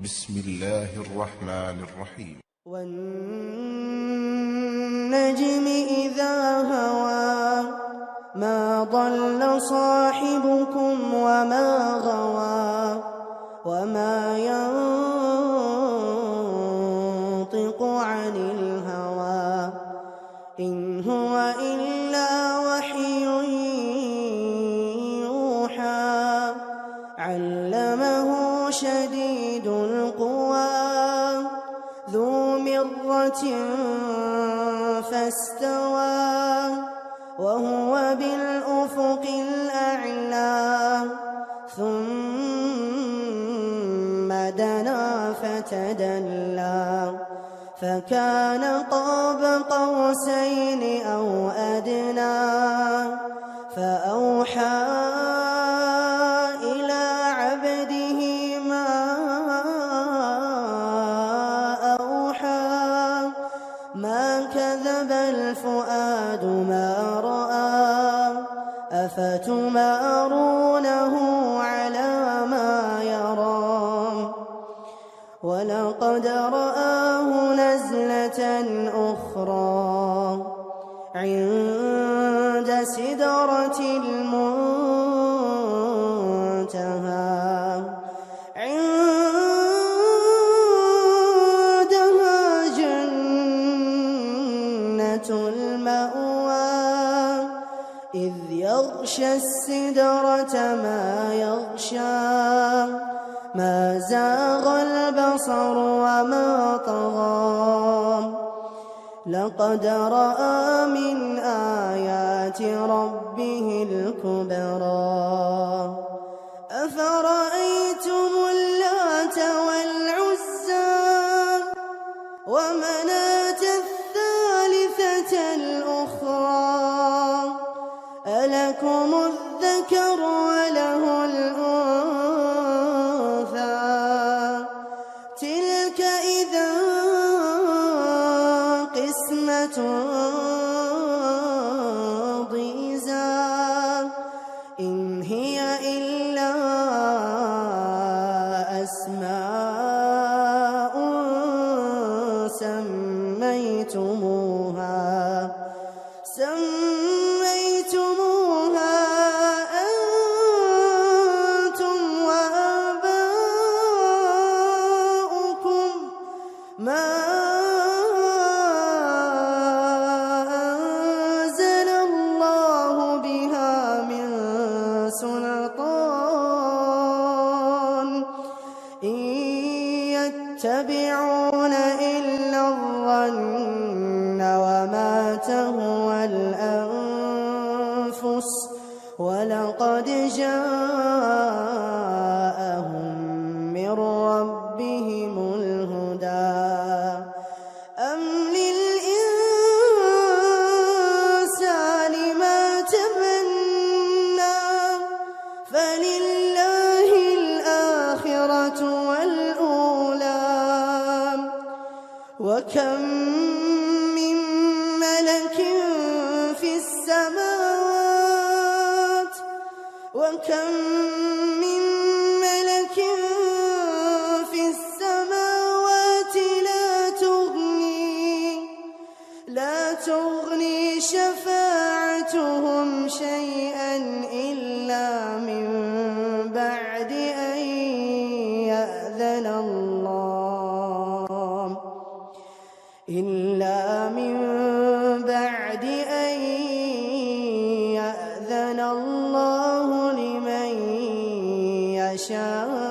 بسم الله الرحمن الرحيم. والنجم إذا هوى ما ضل صاحبكم وما غوى وما ينطق عن الهوى إن هو إلا وحي يوحى علمه شديد القوى ذو مرة فاستوى وهو بالأفق الأعلى ثم دنا فتدلى فكان قاب قوسين أو أدنى فأوحى إلى عبده ما أوحى ما كذب الفؤاد ما رأى أفتمارونه على ما يرى ولقد رآه نزلة أخرى عند سدرة المنتهى عندها جنة المأوى إذ يغشى السدرة ما يغشى ما زاغ البصر وما طغى لقد رأى من آيات ربه الكبرى أفرأيتم اللات والعزى ومناة الثالثة الأخرى ألكم الذكر وله الأنثى تلك إذا قسمة ضيزى إن هي إلا أسماء سميتموها أنتم وآباؤكم ما أنزل الله بها من سلطان إن يتبعون إلا الظن وما تهوى الأنفس ولقد جاءهم من ربهم الهدى أم للإنسان ما تمنى فلله الآخرة والأولى وكم من ملك في السماوات وكم من ملك في السماوات لا تغني شفاعتهم شيئا إلا من بعد أن يأذن الله لمن يشاء